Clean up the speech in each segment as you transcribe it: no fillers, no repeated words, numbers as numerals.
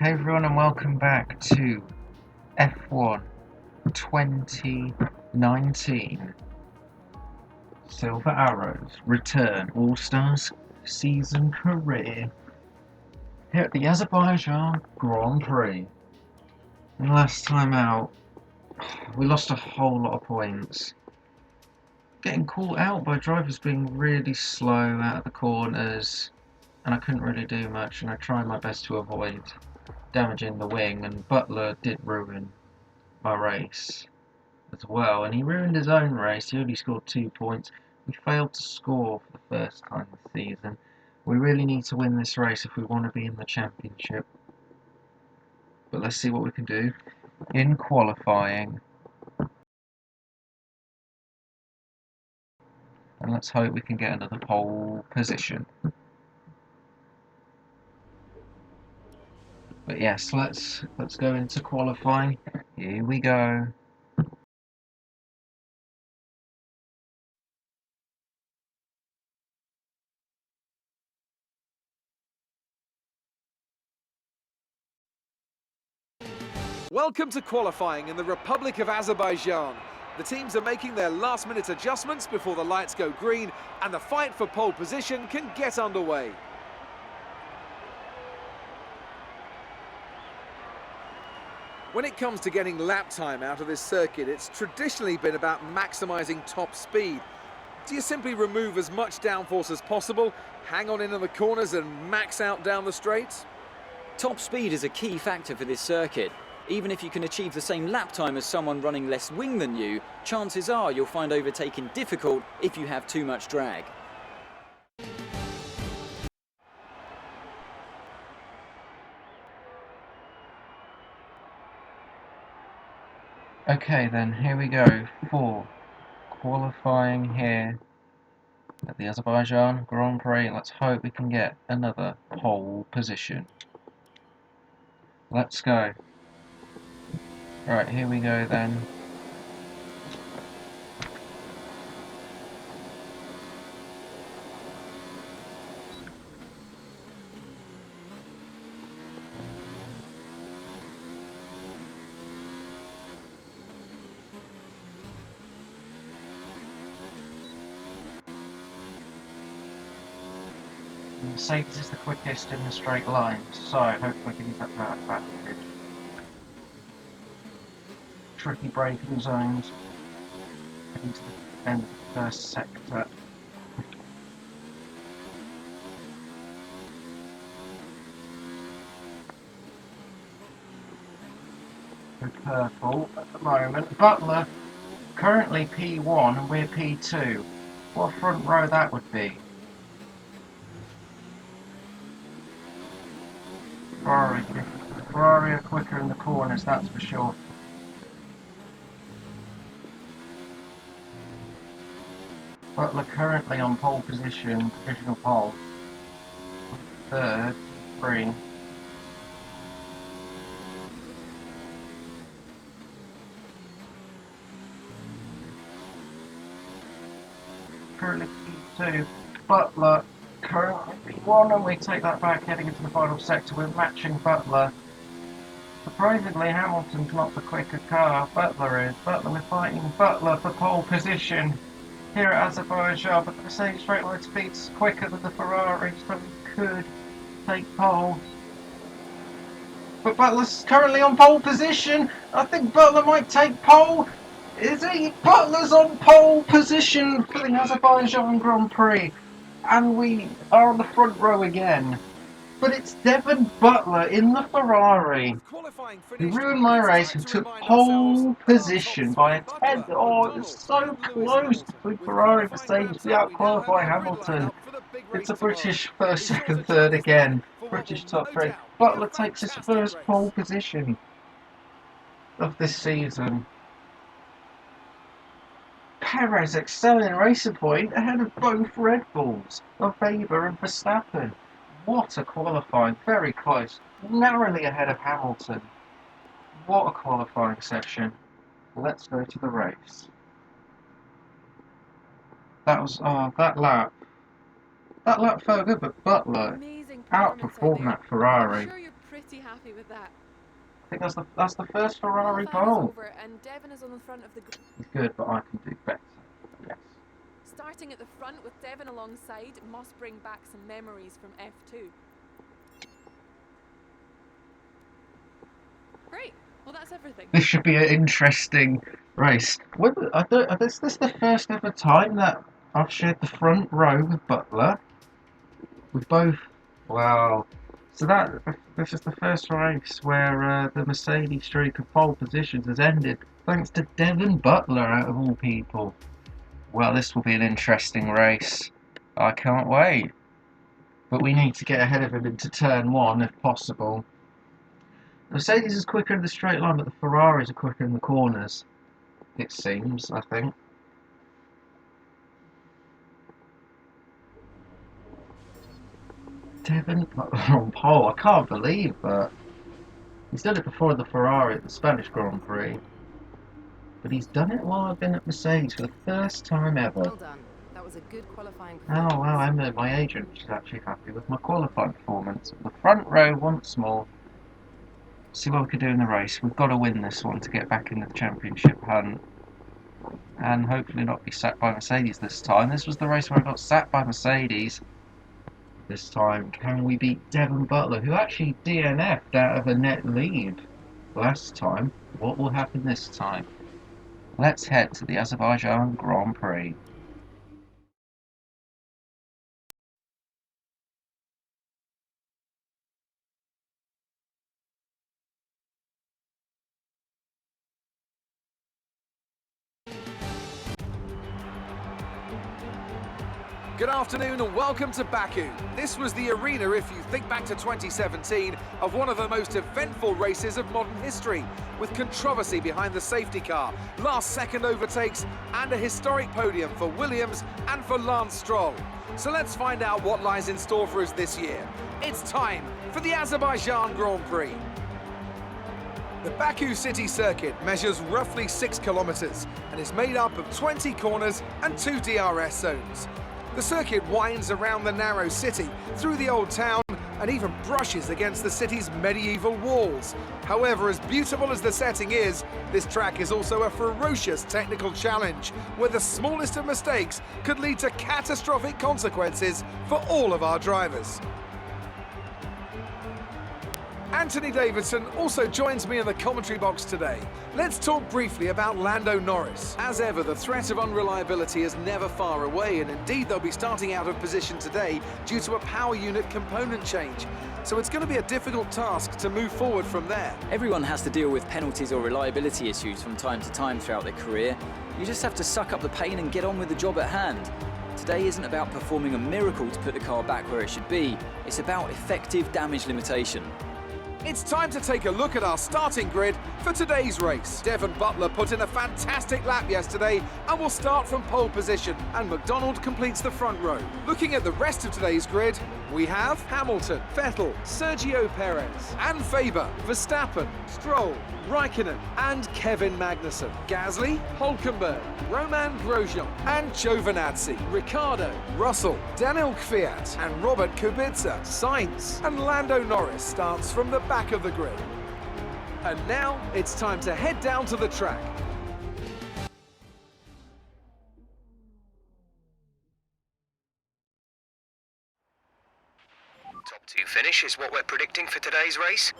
Hey everyone, and welcome back to F1 2019 Silver Arrows Return All-Stars Season Career here at the Azerbaijan Grand Prix. And last time out, we lost a whole lot of points. Getting caught out by drivers being really slow out of the corners, and I couldn't really do much, and I tried my best to avoid damaging the wing, and Butler did ruin my race as well, and he ruined his own race. He only scored 2 points. We failed to score for the first time this season. We really need to win this race if we want to be in the championship, but let's see what we can do in qualifying, and let's hope we can get another pole position. But yes, let's go into qualifying. Here we go. Welcome to qualifying in the Republic of Azerbaijan. The teams are making their last-minute adjustments before the lights go green, and the fight for pole position can get underway. When it comes to getting lap time out of this circuit, it's traditionally been about maximising top speed. Do you simply remove as much downforce as possible, hang on into the corners and max out down the straights? Top speed is a key factor for this circuit. Even if you can achieve the same lap time as someone running less wing than you, chances are you'll find overtaking difficult if you have too much drag. Okay then, here we go for qualifying here at the Azerbaijan Grand Prix. Let's hope we can get another pole position. Let's go. Right, here we go then. Mercedes is the quickest in the straight line, so hopefully we can use that advantage. Tricky braking zones. Heading to the end of the first sector. We're purple at the moment. Butler currently P1 and we're P2. What a front row that would be. Ferrari are quicker in the corners, that's for sure. Butler currently on pole position, provisional pole. Third, Prix. Currently P2. Butler currently P1, and we take that back heading into the final sector. We're matching Butler. Surprisingly, Hamilton's not the quicker car. Butler is. We're fighting Butler for pole position here at Azerbaijan, but the Mercedes straight line speed's quicker than the Ferrari, so we could take pole. But Butler's currently on pole position. I think Butler might take pole. Is he? Butler's on pole position for the Azerbaijan Grand Prix. And we are on the front row again. But it's Devon Butler in the Ferrari who ruined my race, who took pole position by a tenth. Oh, it was so close between Ferrari and Mercedes. We out-qualify Hamilton. It's a British first, second, third again. British top three. Butler takes his first pole position of this season. Perez excelling in Racing Point ahead of both Red Bulls of Weber and Verstappen. What a qualifying, very close, narrowly ahead of Hamilton. What a qualifying session. Let's go to the race. That was, that lap. That lap felt good, but Butler outperformed that Ferrari. pretty happy with that. I think that's the first Ferrari Qualifying is pole. over and Devon is on the front of the group. He's good, but I can do better. Yes. Starting at the front with Devon alongside must bring back some memories from F2. Great. Well, that's everything. This should be an interesting race. Is this the first ever time that I've shared the front row with Butler? With both. Wow. So this is the first race where the Mercedes streak of pole positions has ended, thanks to Devon Butler, out of all people. Well, this will be an interesting race. I can't wait. But we need to get ahead of him into turn one if possible. The Mercedes is quicker in the straight line, but the Ferraris are quicker in the corners. It seems, I think. Devon Butler on pole. I can't believe that. He's done it before in the Ferrari at the Spanish Grand Prix. But he's done it while I've been at Mercedes for the first time ever. Well done. That was a good qualifying Oh performance. wow, Emma, my agent, she's actually happy with my qualifying performance. The front row once more. See what we can do in the race. We've got to win this one to get back in the championship hunt. And hopefully not be sacked by Mercedes this time. This was the race where I got sacked by Mercedes. This time, can we beat Devon Butler, who actually DNF'd out of a net lead last time? What will happen this time? Let's head to the Azerbaijan Grand Prix. Good afternoon and welcome to Baku. This was the arena, if you think back to 2017, of one of the most eventful races of modern history, with controversy behind the safety car, last-second overtakes, and a historic podium for Williams and for Lance Stroll. So let's find out what lies in store for us this year. It's time for the Azerbaijan Grand Prix. The Baku city circuit measures roughly 6 kilometers and is made up of 20 corners and 2 DRS zones. The circuit winds around the narrow city, through the old town, and even brushes against the city's medieval walls. However, as beautiful as the setting is, this track is also a ferocious technical challenge, where the smallest of mistakes could lead to catastrophic consequences for all of our drivers. Anthony Davidson also joins me in the commentary box today. Let's talk briefly about Lando Norris. As ever, the threat of unreliability is never far away, and indeed they'll be starting out of position today due to a power unit component change. So it's going to be a difficult task to move forward from there. Everyone has to deal with penalties or reliability issues from time to time throughout their career. You just have to suck up the pain and get on with the job at hand. Today isn't about performing a miracle to put the car back where it should be. It's about effective damage limitation. It's time to take a look at our starting grid for today's race. Devon Butler put in a fantastic lap yesterday and will start from pole position, and McDonald completes the front row. Looking at the rest of today's grid, we have Hamilton, Vettel, Sergio Perez, and Faber, Verstappen, Stroll, Raikkonen, and Kevin Magnussen, Gasly, Hulkenberg, Roman Grosjean, and Giovinazzi, Ricciardo, Russell, Daniel Kvyat, and Robert Kubica. Sainz and Lando Norris starts from the back of the grid. And now it's time to head down to the track. Top 2 finish is what we're predicting for today's race.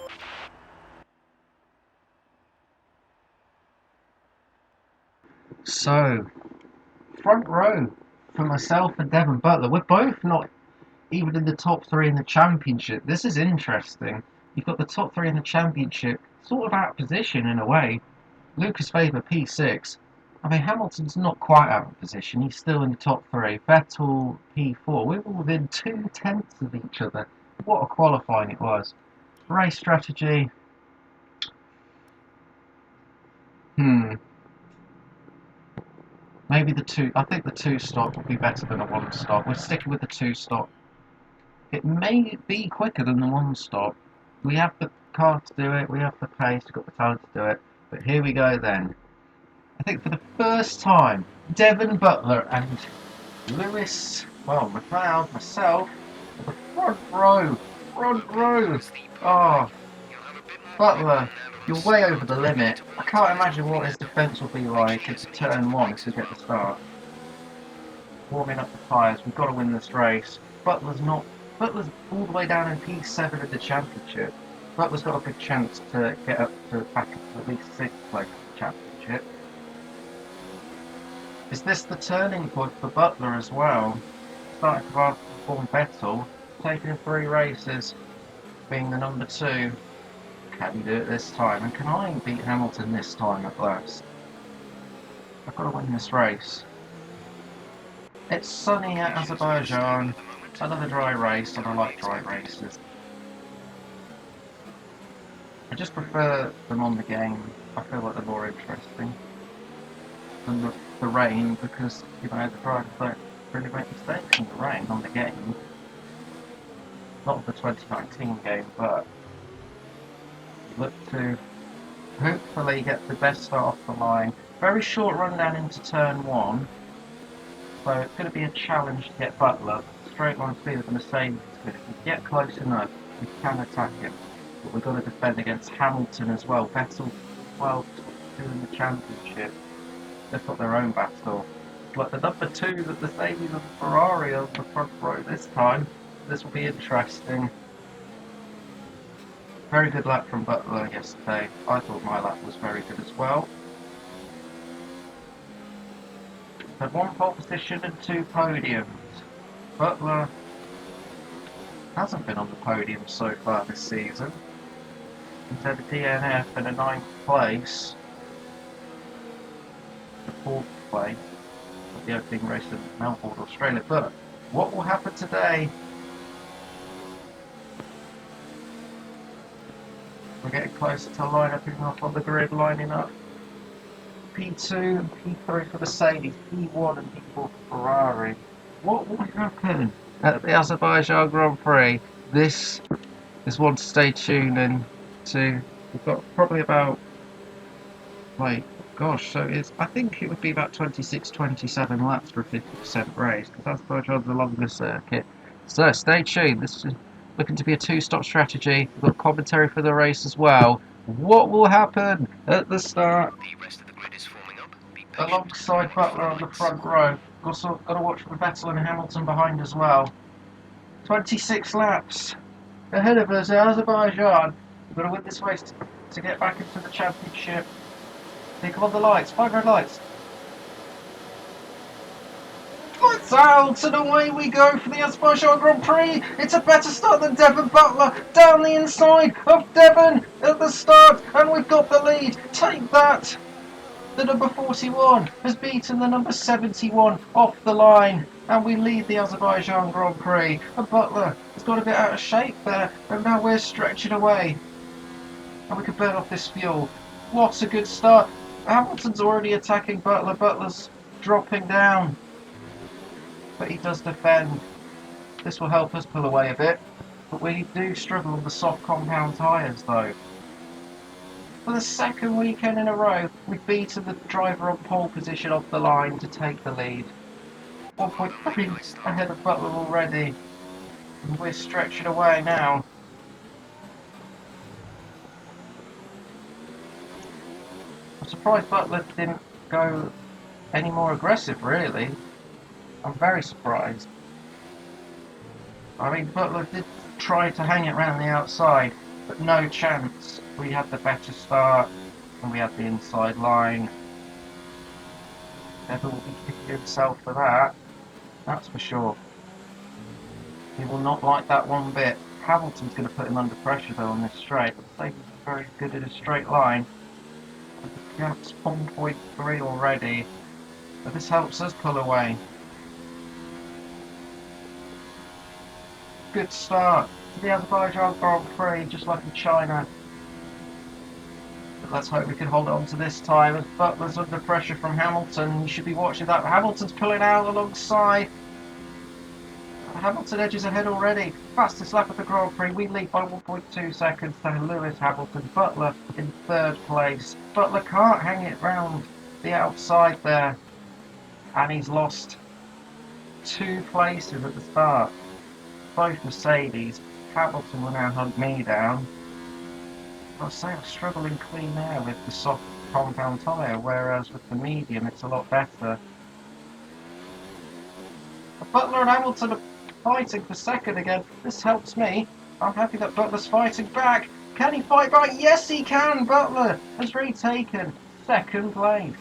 So, front row for myself and Devon Butler. We're both not even in the top 3 in the championship. This is interesting. You've got the top 3 in the championship sort of out of position in a way. Lucas Faber P6. I mean, Hamilton's not quite out of position. He's still in the top 3. Vettel P4. We're all within 2/10 of each other. What a qualifying it was. Race strategy. Maybe I think the 2-stop would be better than a 1-stop. We're sticking with the 2-stop. It may be quicker than the 1-stop. We have the car to do it, we have the pace, we've got the talent to do it. But here we go then. I think for the first time, Devon Butler and Lewis, McLeod, myself, the front row. Oh, Butler, you're way over the limit. I can't imagine what his defence will be like into turn 1 if we get the start. Warming up the tyres, we've got to win this race. Butler's all the way down in P7 of the championship. Butler's got a good chance to get up to back up to at least 6th place in the championship. Is this the turning point for Butler as well? Starting to outperform Vettel, taking 3 races, being the number 2. Can he do it this time? And can I beat Hamilton this time at last? I've got to win this race. It's sunny at Azerbaijan. Another dry race, and I like dry races. I just prefer them on the game. I feel like they're more interesting than the rain, because the drivers don't really make mistakes in the rain on the game. Not the 2019 game, but look to hopefully get the best start off the line. Very short run down into turn 1, so it's going to be a challenge to get Butler. Straight line speed of the Mercedes is good. If we get close enough, we can attack him. But we've got to defend against Hamilton as well. Vettel, well, in the championship. They've got their own battle. It's like the number 2, the Mercedes and the Ferrari on the front row this time. This will be interesting. Very good lap from Butler yesterday. I thought my lap was very good as well. Had 1 pole position and 2 podiums. Butler hasn't been on the podium so far this season. He's had a DNF and a 9th place. The 4th place of the opening race in Melbourne, Australia. But what will happen today? We're getting closer to line up off on the grid, lining up. P2, P3 for Mercedes, P1 and P4 for Ferrari. What will happen at the Azerbaijan Grand Prix? This is one to stay tuned in to. We've got probably about, so I think it would be about 26, 27 laps for a 50% race, because Azerbaijan's the longest circuit. So stay tuned. This is looking to be a 2-stop strategy. We've got commentary for the race as well. What will happen at the start? The rest of the grid is forming up. Be patient. Alongside Butler on the front row. Also got to watch for Vettel and Hamilton behind as well. 26 laps ahead of us at Azerbaijan. We've got to win this race to get back into the championship. Think on the lights, 5 red lights. Lights out, and away we go for the Azerbaijan Grand Prix. It's a better start than Devon Butler down the inside of Devon at the start, and we've got the lead. Take that. The number 41 has beaten the number 71 off the line, and we lead the Azerbaijan Grand Prix. And Butler has got a bit out of shape there, and now we're stretching away. And we can burn off this fuel. What a good start. Hamilton's already attacking Butler. Butler's dropping down, but he does defend. This will help us pull away a bit, but we do struggle with the soft compound tyres though. For the 2nd weekend in a row, we've beaten the driver on pole position off the line to take the lead. 1.3 ahead of Butler already, and we're stretching away now. I'm surprised Butler didn't go any more aggressive, really. I'm very surprised. I mean, Butler did try to hang it around the outside, but no chance. We had the better start, and we had the inside line. Never will be kicking himself for that, that's for sure. He will not like that one bit. Hamilton's going to put him under pressure though on this straight. Mercedes is very good at a straight line. The gap's 1.3 already, but this helps us pull away. Good start to the Azerbaijan Grand Prix, just like in China. But let's hope we can hold on to this time. As Butler's under pressure from Hamilton, you should be watching that. Hamilton's pulling out alongside. Hamilton edges ahead already. Fastest lap of the Grand Prix. We lead by 1.2 seconds to Lewis Hamilton. Butler in 3rd place. Butler can't hang it round the outside there. And he's lost 2 places at the start. Both Mercedes. Hamilton will now hunt me down. I'll say I'm struggling clean air with the soft compound tyre, whereas with the medium it's a lot better. Butler and Hamilton are fighting for second again. This helps me. I'm happy that Butler's fighting back. Can he fight back? Yes, he can. Butler has retaken second place.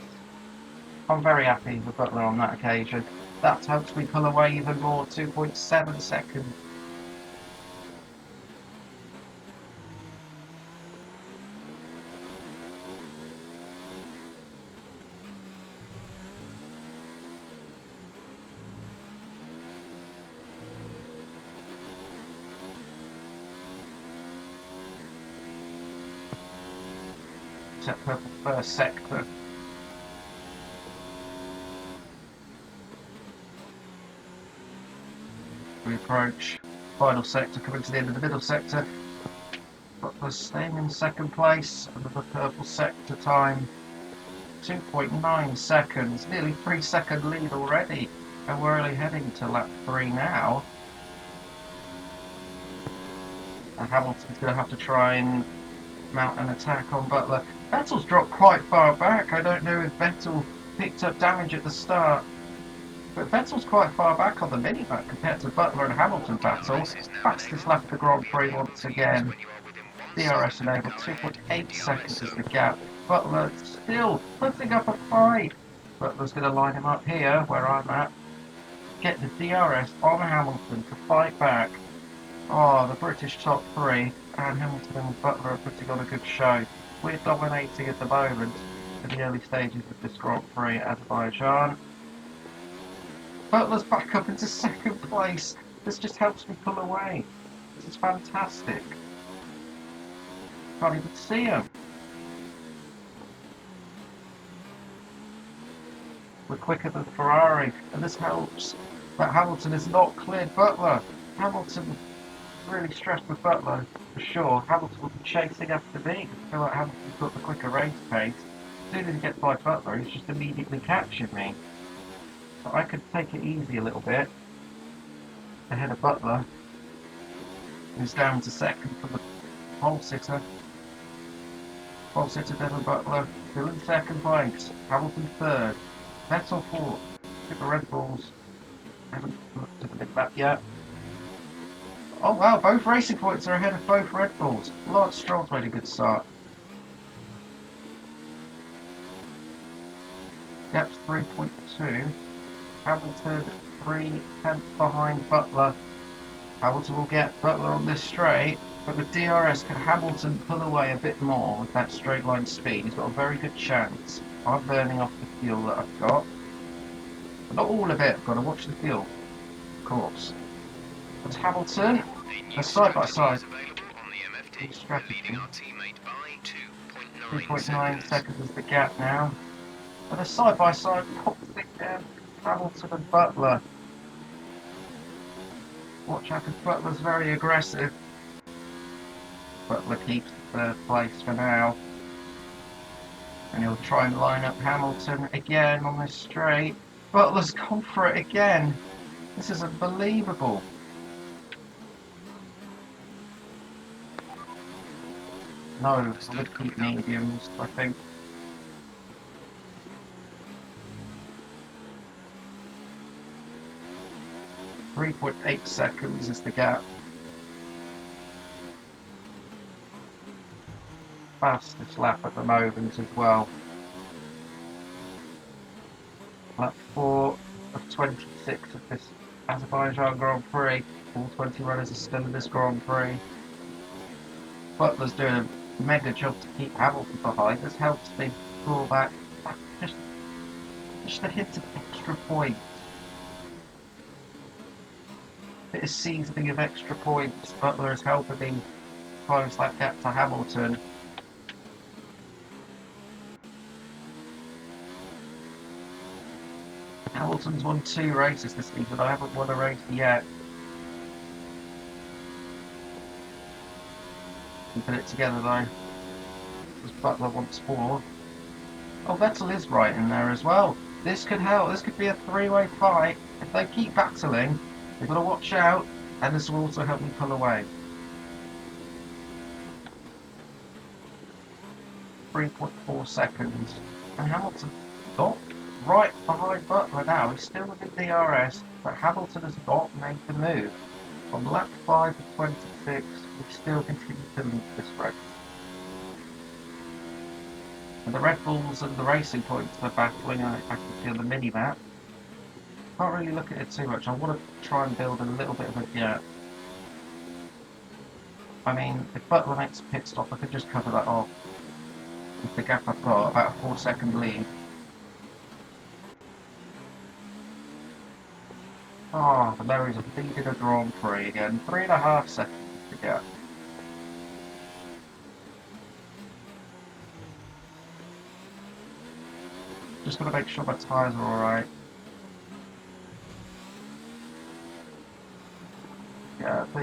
I'm very happy with Butler on that occasion. That helps me pull away even more. 2.7 seconds. Set purple first sector. We approach final sector, coming to the end of the middle sector. Butler's staying in second place under the purple sector time. 2.9 seconds, nearly 3-second lead already, and we're only heading to lap 3 now. And Hamilton's going to have to try and mount an attack on Butler. Vettel's dropped quite far back. I don't know if Vettel picked up damage at the start, but Vettel's quite far back on the minimap compared to Butler and Hamilton battle. Fastest lap of the Grand Prix once again. DRS enabled, 2.8 seconds is the gap. Butler still putting up a fight. Butler's going to line him up here, where I'm at. Get the DRS on Hamilton to fight back. Oh, the British top three, and Hamilton and Butler are putting on a good show. We're dominating at the moment in the early stages of this Grand Prix at Azerbaijan. Butler's back up into second place. This just helps me pull away. This is fantastic. Can't even see him. We're quicker than Ferrari, and this helps. But Hamilton has not cleared Butler. Hamilton really stressed with Butler, for sure. Hamilton will be chasing after me. I feel like Hamilton's got the quicker race pace. As soon as he gets by Butler, he's just immediately catching me. So I could take it easy a little bit ahead of Butler, who's down to second for the pole sitter. Pole sitter Devon Butler still in second place. Hamilton third. Vettel fourth. Get the Red Bulls. Haven't looked at the big map yet. Oh wow, both racing points are ahead of both Red Bulls. Lance Stroll's made a good start. Gap's 3.2. Hamilton 3/10 behind Butler. Hamilton will get Butler on this straight, but with DRS, can Hamilton pull away a bit more with that straight line speed? He's got a very good chance. I'm burning off the fuel that I've got. But not all of it, I've got to watch the fuel, of course. But Hamilton, they're side by side. Strategy. 2.9 seconds is the gap now. But they're side by side, boxing down Hamilton and Butler. Watch out, because Butler's very aggressive. Butler keeps third place for now. And he'll try and line up Hamilton again on this straight. Butler's gone for it again. This is unbelievable. No, I would keep mediums, I think. .8 seconds is the gap. Fastest lap at the moment as well. Lap 4 of 26 of this Azerbaijan Grand Prix. All 20 runners are still in this Grand Prix. Butler's doing a mega job to keep Hamilton behind. This helps me pull back just a hint of extra points. Bit of seasoning of extra points. Butler is helping me close that gap to Hamilton. Hamilton's won 2 races this season. I haven't won a race yet. Put it together though. Because Butler wants 4. Oh, Vettel is right in there as well. This could help. This could be a 3-way fight. If they keep battling, they've got to watch out, and this will also help me pull away. 3.4 seconds. And Hamilton got right behind Butler now. He's still within DRS, but Hamilton has not made the move. From lap 5 to 26, we still continue to lead this race. And the Red Bulls and the Racing Points are battling. I can feel the mini-map. Can't really look at it too much. I want to try and build a little bit of a gap. I mean, if Butler makes a pit stop, I could just cover that off. With the gap I've got, about a 4-second lead. Oh, the Marys have leaded a Grand Prix again. 3.5 seconds to gap. Just got to make sure my tyres are alright.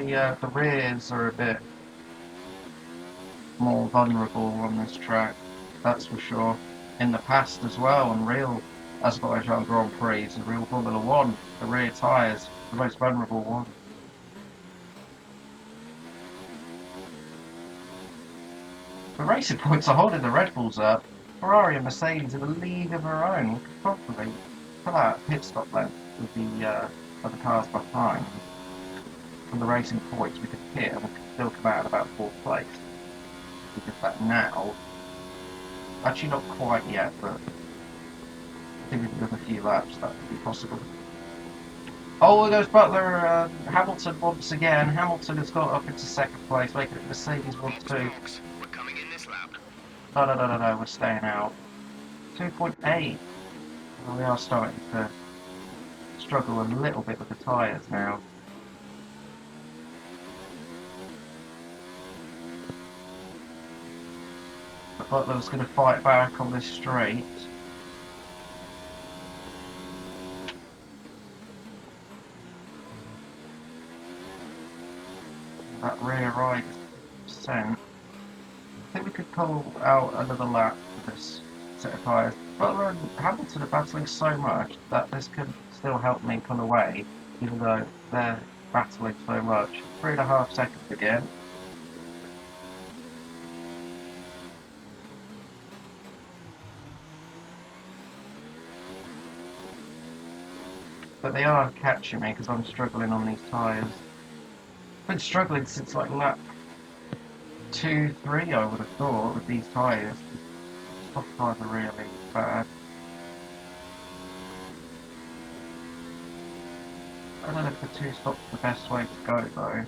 Yeah, the rears are a bit more vulnerable on this track, that's for sure. In the past as well, on real Azerbaijan Grand Prix, the real Formula 1, the rear tyres, the most vulnerable one. The Racing Points are holding the Red Bulls up. Ferrari and Mercedes in a league of their own. We could probably pull out pit stop length with the other cars behind. From the Racing Points, we could hit and we could still come out at about 4th place. We did that now. Actually, not quite yet, but I think with a few laps that would be possible. Oh, there goes Butler. Hamilton once again. Hamilton has got up into 2nd place, making it Mercedes 1-2. We're coming in this lap. No, we're staying out. 2.8. Well, we are starting to struggle a little bit with the tyres now. But Butler's going to fight back on this straight. That rear right percent. I think we could pull out another lap for this set of tyres. Butler and Hamilton are battling so much that this could still help me pull away, even though they're battling so much. 3.5 seconds again. But they are catching me because I'm struggling on these tyres. I've been struggling since like lap 2, 3 I would have thought with these tyres. Soft tyres are really bad. I don't know if the 2 stop's the best way to go though.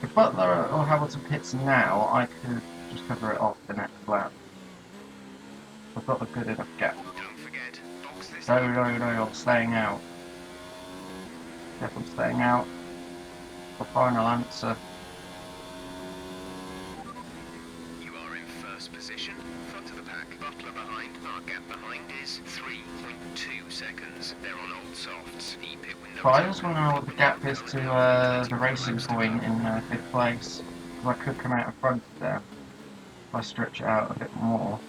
If Butler or Hamilton pits now, I could just cover it off the next lap. I've got a good enough gap. Don't forget, box this No, I'm staying out. Yep, I'm staying out. The final answer. You are in 1st position, front of the pack. Butler behind. Our gap behind is 3.2 seconds. They're on old softs. E-pit window. Tyres will know what the gap is to the Racing Point in 5th place. Because I could come out in front of them if I stretch it out a bit more.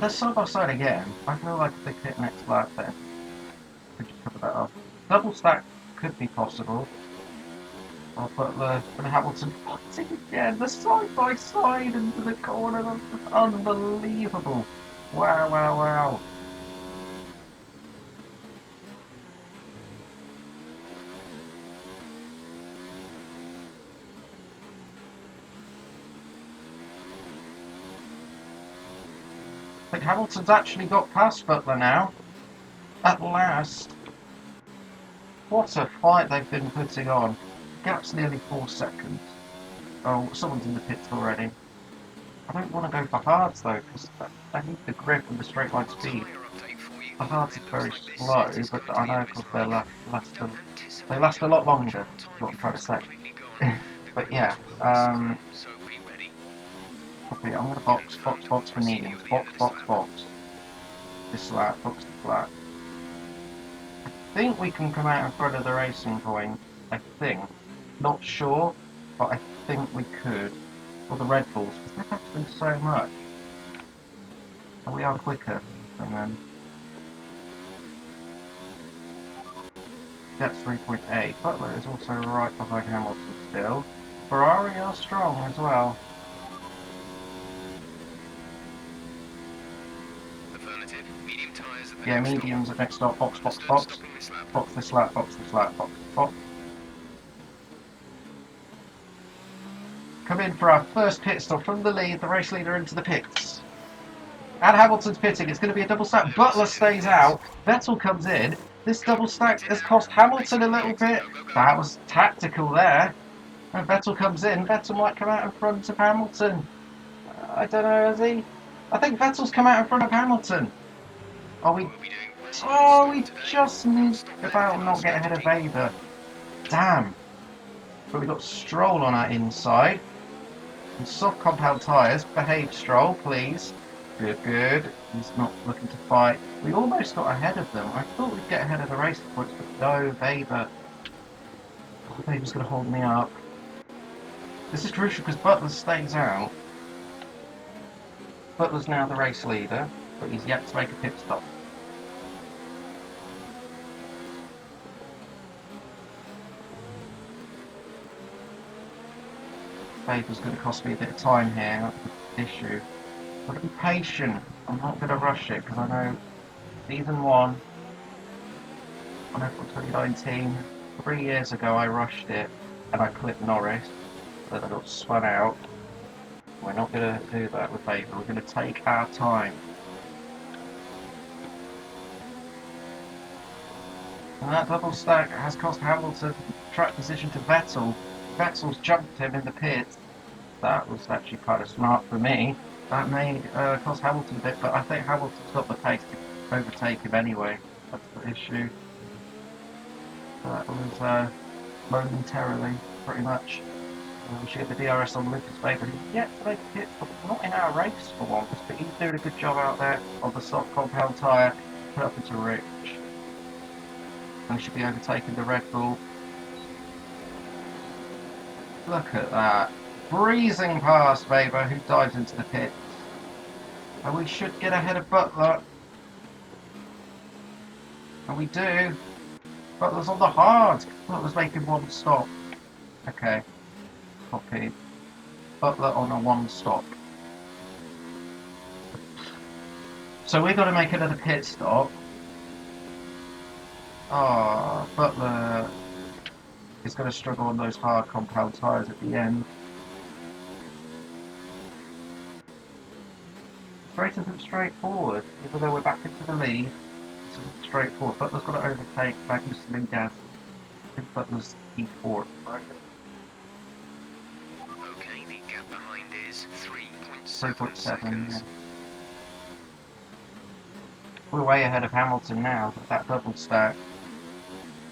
They're side by side again. I feel like if they hit next lap then I could just cover that off. Double stack could be possible. Oh, Butler and Hamilton fighting again. The side by side into the corner. That's unbelievable. Wow. I think Hamilton's actually got past Butler now. At last. What a fight they've been putting on. Gap's nearly 4 seconds. Oh, someone's in the pits already. I don't want to go for hards though, because I need the grip and the straight line speed. The hards are very slow, but I know because they last a lot longer, is what I'm trying to say. But yeah, okay, I'm going to box for mediums. Box. This lap, box to flat. I think we can come out in front of the Racing Point. I think. Not sure, but I think we could. Or the Red Bulls, because they're battling so much. And we are quicker than them. That's 3.8. Butler is also right behind Hamilton still. Ferrari are strong as well. Yeah, mediums at next stop. Box, box, Understood. box. Stopping this lap. Box this lap, box this lap, box, box. Come in for our first pit stop from the lead, the race leader into the pits. And Hamilton's pitting. It's going to be a double stack. Butler stays out. Vettel comes in. This double stack has cost Hamilton a little bit. That was tactical there. And Vettel comes in. Vettel might come out in front of Hamilton. I don't know, has he? I think Vettel's come out in front of Hamilton. Are we? Oh, we just need about not get ahead of Weber. Damn. But we've got Stroll on our inside. And soft compound tyres. Behave, Stroll, please. Good, good. He's not looking to fight. We almost got ahead of them. I thought we'd get ahead of the race points, but no, Weber. Weber's going to hold me up. This is crucial because Butler stays out. Butler's now the race leader, but he's yet to make a pit stop. Weber's going to cost me a bit of time here. That's the issue. I've got to be patient. I'm not going to rush it because I know season 1 on F1 2019, 3 years ago I rushed it and I clipped Norris, but I got spun out. We're not going to do that with Weber. We're going to take our time. And that double stack has cost Hamilton track position to Vettel. Vettel's jumped him in the pit. That was actually kind of smart for me. That may cost Hamilton a bit, but I think Hamilton's got the pace to overtake him anyway. That's the issue. So that was momentarily, pretty much. We should get the DRS on Lucas Weber, who's yet to make a pit, but not in our race for once. But he's doing a good job out there on the soft compound tyre, put up into Rich. And we should be overtaking the Red Bull. Look at that. Breezing past Weber, who dives into the pits. And we should get ahead of Butler. And we do. Butler's on the hard. Butler's making one stop. Okay. Copy. Butler on a one stop. So we've got to make another pit stop. Oh, Butler is going to struggle on those hard compound tyres at the end. Race isn't straightforward, even though we're back into the lead. This isn't straightforward. Butler's got to overtake Magnussen and Gas. I think Butler's E4. Right? Okay, the gap behind is 3.7 3.7, seconds. yeah. We're way ahead of Hamilton now, but that double stack,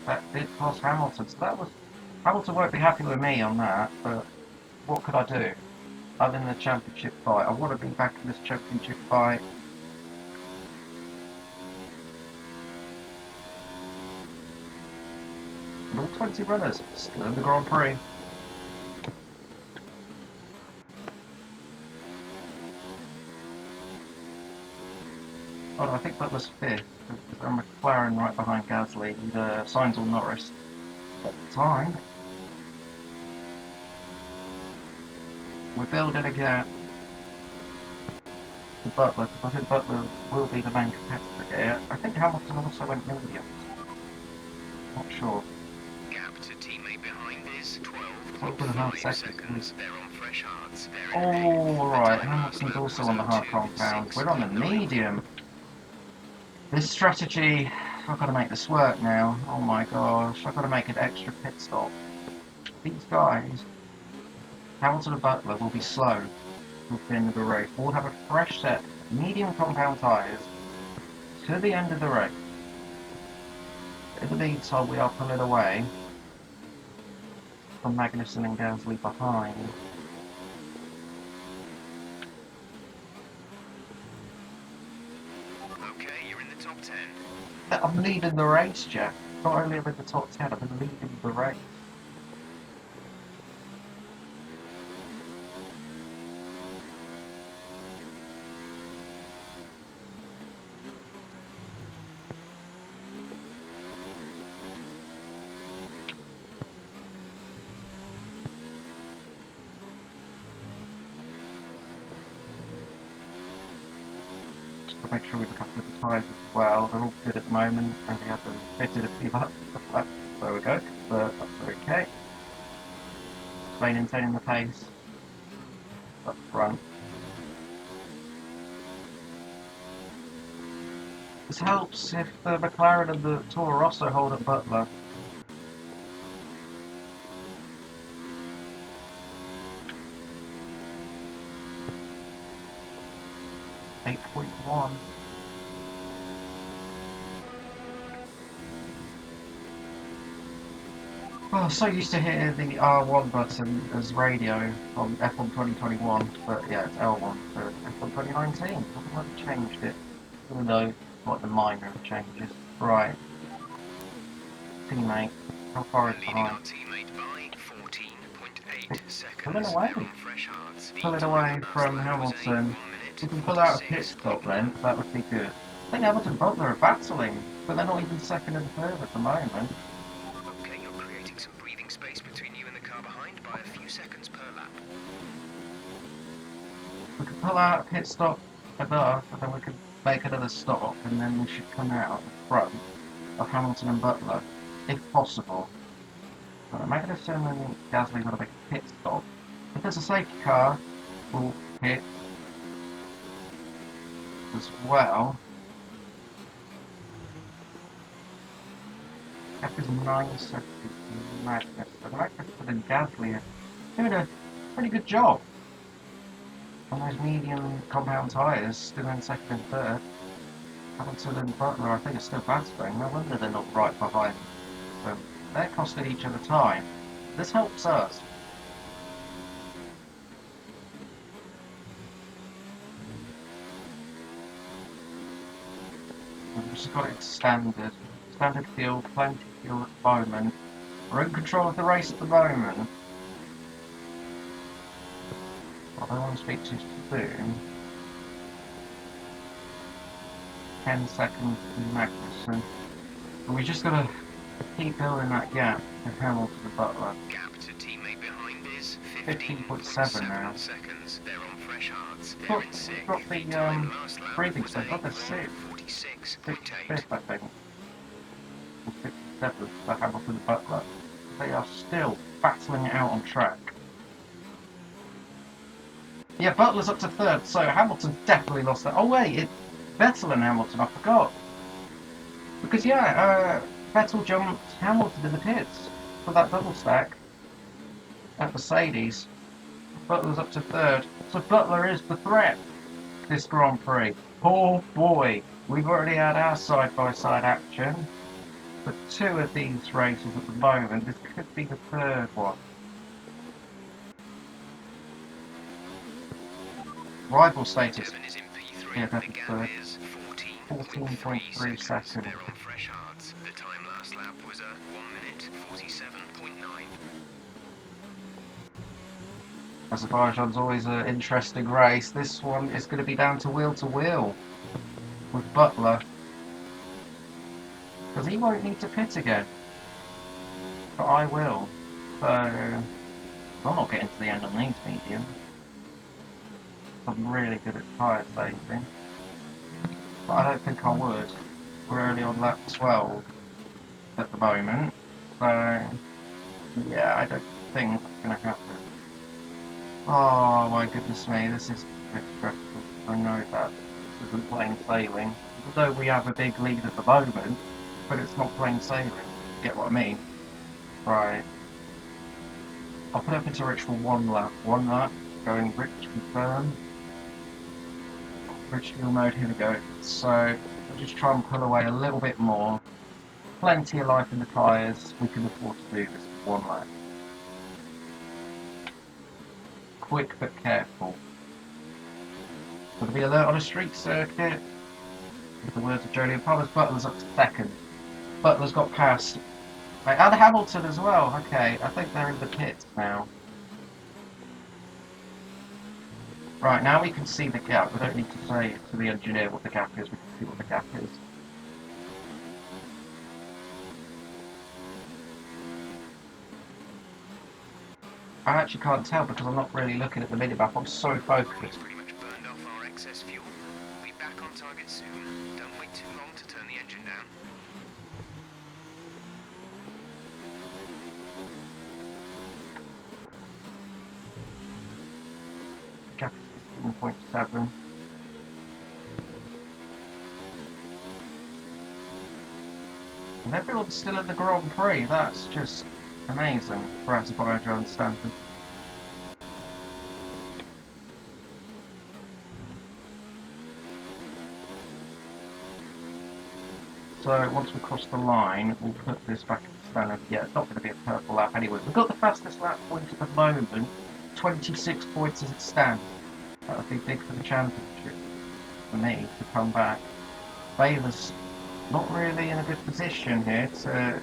that did cost Hamilton. So that was, Hamilton won't be happy with me on that, but what could I do? I'm in the championship fight. I want to be back in this championship fight. And all 20 runners still in the Grand Prix. Oh, no, I think that was 5th. There's a McLaren right behind Gasly and Sainz or Norris at the time. We're building a gap to Butler, because I think Butler will be the main competitor here. I think Hamilton also went medium. Not sure. Gap to teammate behind is 12.5 12.5 seconds. They're on fresh hards. Oh, right. Hamilton's also on the hard compound. We're on the medium. This strategy, I've got to make this work now. Oh my gosh, I've got to make an extra pit stop. These guys, Hamilton and Butler, will be slow at the end of the race. We'll have a fresh set of medium compound tyres to the end of the race. In the meantime, we are pulling away from Magnussen and Gasly behind. Okay, you're in the top 10. I'm leading the race, Jeff. Not only am I in the top 10, I'm leading the race. to make sure we look after the tyres as well. They're all good at the moment, and we have them fitted a few laps. There we go, but that's okay. Maintaining the pace up front. This helps if the McLaren and the Toro Rosso hold at Butler. .1. Oh, so used to hear the R1 button as radio on F1 2021, but yeah, it's L1 for F1 2019. I haven't changed it, even though what the minor changes. Right. Teammate, how far is Leading behind? our teammate by 14.8 seconds. Pulling away. They're on fresh hearts. Pulling away from Hamilton. If we can pull out a pit stop then, that would be good. I think Hamilton and Butler are battling, but they're not even second and third at the moment. Okay, you're creating some breathing space between you and the car behind by a few seconds per lap. We can pull out a pit stop enough, and then we can make another stop, and then we should come out in front of Hamilton and Butler, if possible. But Magnussen and Gasly got to make a pit stop. If there's a safety car, we'll pit as well. F is 9 seconds. Magnussen and Gasly are doing a pretty good job on those medium compound tyres, still in second and third. Hamilton and Butler, I think, are still battling. No wonder they're not right behind them. They're costing each other time. This helps us. We've just got it standard. Standard fuel, plenty of fuel at the moment. We're in control of the race at the moment. I don't want to speak too soon. 10 seconds to Magnussen. But we just got to keep building that gap with Hamilton and Butler. Gap to teammate behind is 15.7 now. seconds. They're on fresh hearts. They're Got, in sixth. got the Time last lap breathing was space, got the 46.8. 65th, I think. Or 67th for Hamilton and Butler. They are still battling it out on track. Yeah, Butler's up to third, so Hamilton definitely lost that. Oh wait, it's Vettel and Hamilton, I forgot. Because yeah, Vettel jumped Hamilton in the pits for that double stack at Mercedes. Butler's up to third, so Butler is the threat this Grand Prix. Oh boy, we've already had our side-by-side action for 2 of these races at the moment. This could be the third one. Rival status. Devon is in P3. Yeah, The that's gap third. is 14.3 14.3 seconds. They're on fresh hearts. The time last lap was 1 minute 47.9. Azerbaijan's always an interesting race. This one is going to be down to wheel with Butler. Because he won't need to pit again. But I will. So, I'm not getting to the end on these mediums. I'm really good at tyre saving. But I don't think I would. We're only on lap 12 at the moment. So, yeah, I don't think that's going to happen. Oh my goodness me, this is a bit stressful. I know that this isn't plain sailing. Although we have a big lead at the moment, but it's not plain sailing. Get what I mean? Right. I'll put up into Rich for one lap. One lap, going Rich confirm. Rich fuel mode, here we go. So, I'll just try and pull away a little bit more. Plenty of life in the tyres. We can afford to do this for one lap. Quick but careful. Got to be alert on a street circuit. With the words of Jolyon Palmer's, Butler's up to second. Butler's got past. Right, and Hamilton as well. Okay, I think they're in the pits now. Right, now we can see the gap. We don't need to say to the engineer what the gap is. We can see what the gap is. I actually can't tell because I'm not really looking at the minimap. I'm so focused. Pretty much burned off our excess fuel. We'll be back on target it soon. Don't wait too long to turn the engine down. Gap 16.7. And everyone's still in the Grand Prix. That's just amazing for Azerbaijan standards. So once we cross the line, we'll put this back in the standard. Yeah, it's not going to be a purple lap anyway. We've got the fastest lap point at the moment, 26 points as it stands. That would be big for the championship, for me, to come back. Baylor's not really in a good position here to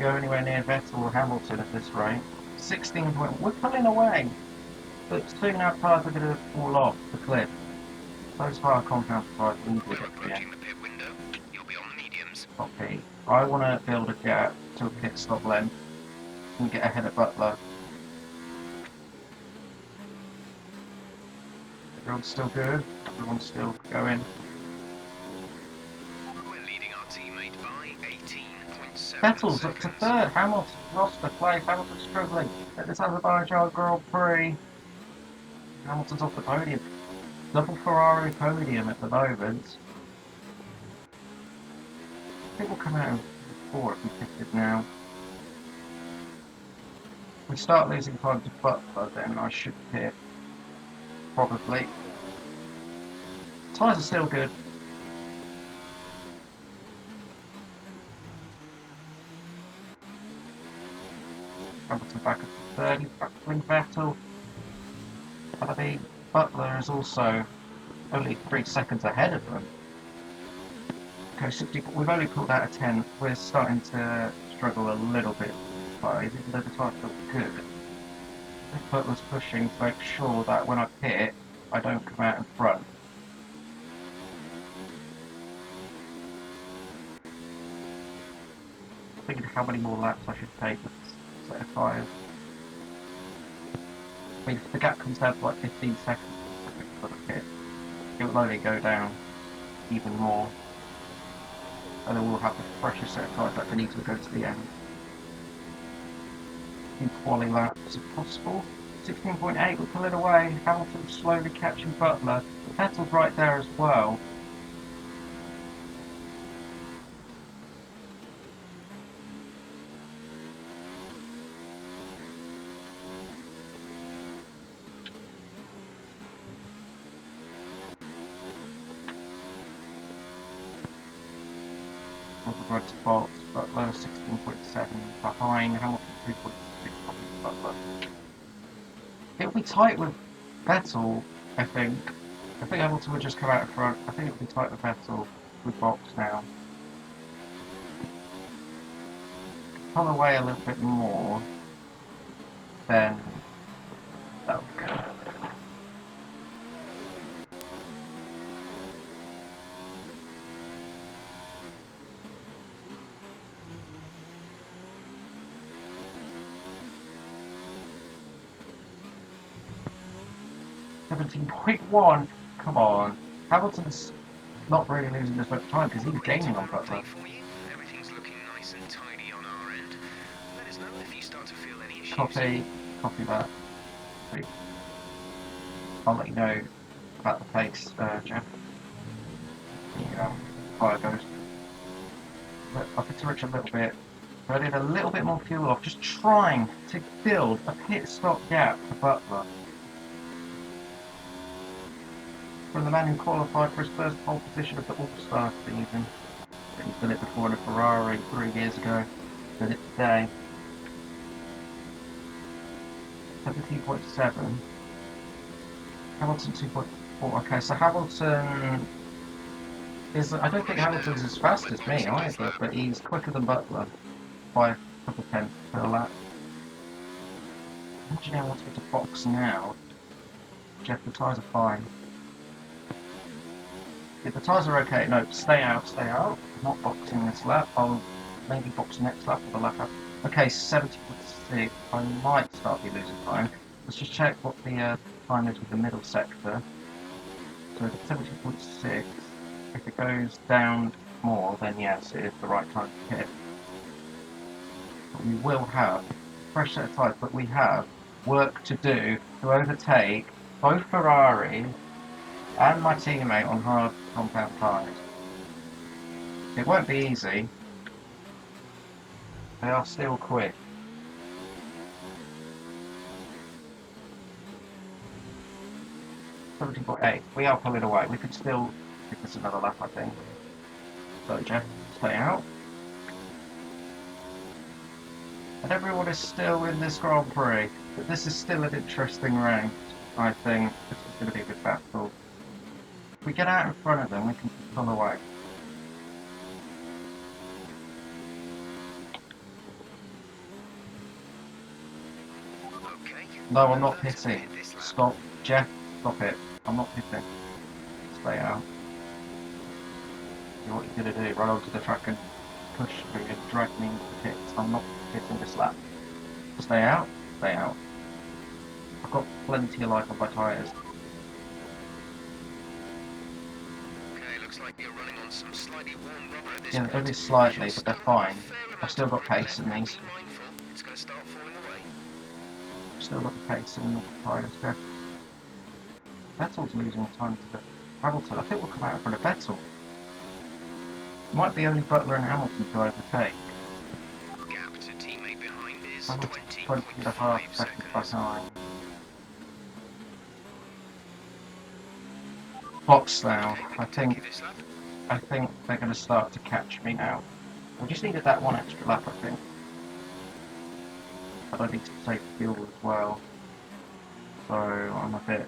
go anywhere near Vettel or Hamilton at this rate. 16 points. We're pulling away, but soon our cars are going to fall off the cliff. Those higher compound cars will need We're it here. approaching the pit window. You'll be on the mediums. Copy. I want to build a gap to a pit stop length and get ahead of Butler. Everyone's still good. Everyone's still going. We're leading our teammate by 18.7 Vettel's up to seconds. third. Hamilton lost the place. Hamilton's struggling at this Azerbaijan Grand Prix. Hamilton's off the podium. Double Ferrari podium at the moment. I think we'll come out in 4 if we pitted now. If we start losing time to Butler, then I should pit. Probably. Tyres are still good. Hamilton back up to 30, battling Vettel. But I mean, Butler is also only 3 seconds ahead of them. Okay, 60, we've only pulled out a 10. We're starting to struggle a little bit, but even though the tyres feel good, Butler's pushing to make sure that when I pit, I don't come out in front. Thinking how many more laps I should take with this set of tyres. I mean, if the gap comes down to like 15 seconds for the pit, it will only go down even more. And then we'll have the freshest set of tyres that can easily go to the end. In quali laps if possible. 16.8, we're pulling away. Hamilton slowly catching Butler. Vettel's right there as well. Road to Bolt, Butler 16.7 behind, Hamilton 3.6 behind Butler. It'll be tight with Vettel, I think. I think Hamilton would just come out in front. I think it'll be tight with Vettel with Box now. Pull away a little bit more, then that would be good. .1. Come on. Hamilton's not really losing as much time because he's gaining on Butler. Everything's looking nice and tidy on our end. Let us know if you start to feel any issues. Copy that. Sweet. I'll let you know about the pace, Jeff. The fire goes. But I think to reach a little bit. But I need a little bit more fuel off. Just trying to build a pit stop gap for Butler. From the man who qualified for his first pole position of the All-Star season. He's done it before in a Ferrari 3 years ago. Did it today. 17.7. Hamilton 2.4. Okay, so Hamilton is. I don't think Hamilton's as fast as me either, but he's quicker than Butler by a couple tenths per lap. Imagine how I want to get to box now. Jeff, the tyres are fine. If the tyres are okay, no, stay out. I'm not boxing this lap. I'll maybe box next lap or the lap after. Okay, 70.6. I might start be losing time. Let's just check what the time is with the middle sector. So 70.6. If it goes down more, then yes, it is the right time to hit. But we will have fresh set of tyres, but we have work to do to overtake both Ferraris and my teammate on hard compound tyres. It won't be easy. They are still quick. .8. We are pulling away. We could still give this another lap, I think. So Jeff, stay out. And everyone is still in this Grand Prix, but this is still an interesting round. I think this is going to be a good battle. If we get out in front of them, we can pull away. Okay. No, I'm not pitting. Stop. Jeff, stop it. I'm not pitting. Stay out. What you're going to do, run onto the track and push through and drag me into the pits. I'm not pitting this lap. Stay out. Stay out. I've got plenty of life on my tyres. Okay, looks like you're running on some slightly warm rubber at this Yeah, point. only slightly, but they're fine. I've still got pace in these. Be mindful, it's going to start falling away. Still got the pace in the tyres, Jeff. Vettel's losing time to Hamilton. I think we'll come out in front of Vettel. Might be only Butler and Hamilton to overtake. Gap to teammate behind is Hamilton's 20.5 20.5 seconds seconds. behind. Box now. Okay, we I can take think you this lap. they're going to start to catch me now. We just needed that one extra lap, I think. But I need to save fuel as well. So I'm a bit...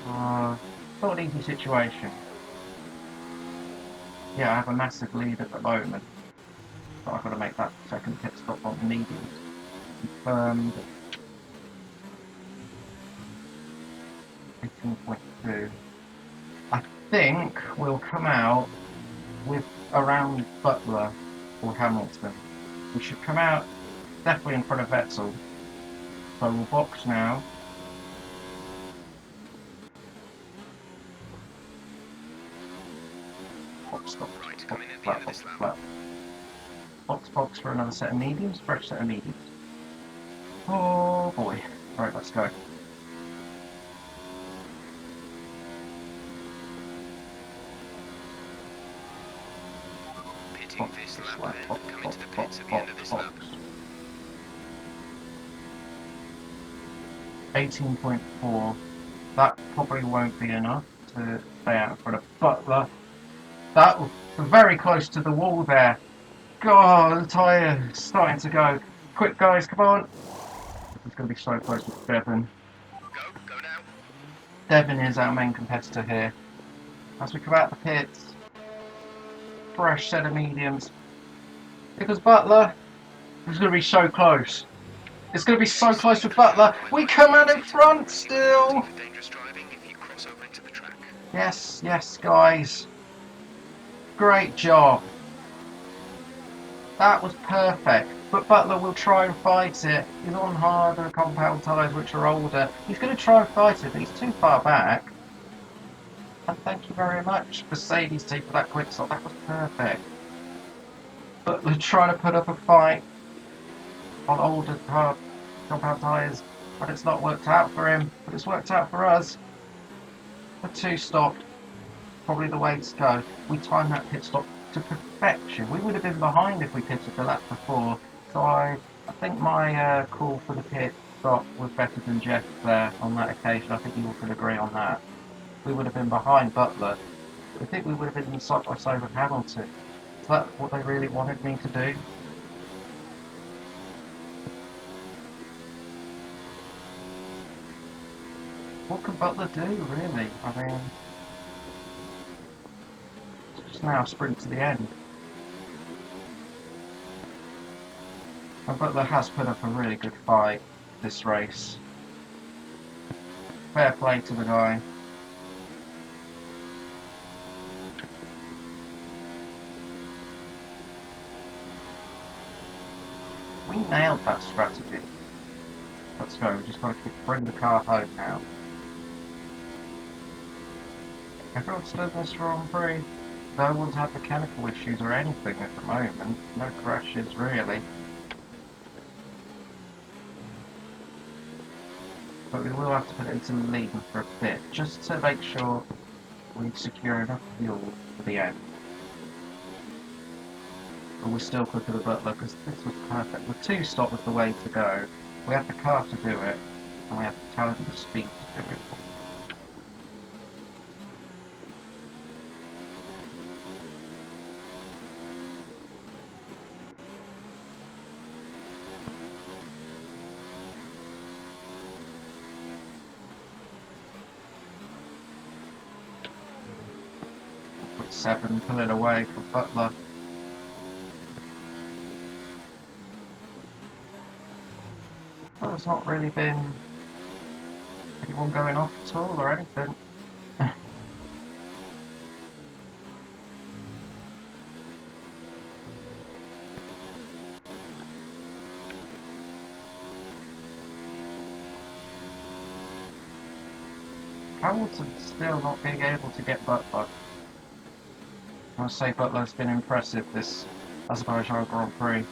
not an easy situation. Yeah, I have a massive lead at the moment. But I've got to make that second pit stop on the mediums. Confirmed. 18.2. I think we'll come out with around Butler or Hamilton. We should come out definitely in front of Vettel. So we'll box now. Box, stop. Right, coming at the end of this lap. Box for another set of mediums, fresh set of mediums. Oh boy. Right, let's go. Pitting this lap then, coming to the pits at the end of this lap. 18.4. That probably won't be enough to stay out in front of Butler. That was very close to the wall there. God, the tyre is starting to go. Quick, guys, come on. It's going to be so close with Devon. Go now. Devon is our main competitor here. As we come out the pits, fresh set of mediums. Because Butler is going to be so close. It's going to be so close with Butler. We come out in front still. For dangerous driving if you cross over into the track. Yes, yes, guys. Great job. That was perfect. But Butler will try and fight it. He's on harder compound tyres which are older. He's going to try and fight it, but he's too far back. And thank you very much, Mercedes team, for that quick stop. That was perfect. Butler trying to put up a fight on older hard compound tyres, but it's not worked out for him. But it's worked out for us. The two stopped. Probably the way to go. We timed that pit stop to perfection. We would have been behind if we pitted the lap before. So I think my call for the pit stop was better than Jeff's there on that occasion. I think you all could agree on that. We would have been behind Butler. I think we would have been side by side with Hamilton. Is that what they really wanted me to do? What can Butler do, really? I mean, just now sprint to the end. And Butler has put up a really good fight this race. Fair play to the guy. We nailed that strategy. Let's go, we just got to bring the car home now. Everyone's done this Grand Prix. No one's had mechanical issues or anything at the moment. No crashes, really. But we will have to put it into the lead for a bit, just to make sure we secure enough fuel for the end. But we're still quicker than Butler, because this was perfect. The two-stop was the way to go. We have the car to do it, and we have the talent and the speed to do it. Put 7, pull it away from Butler. Well, there's not really been anyone going off at all or anything. Hamilton's still not being able to get Butler. I must say Butler's been impressive this Azerbaijan Grand Prix.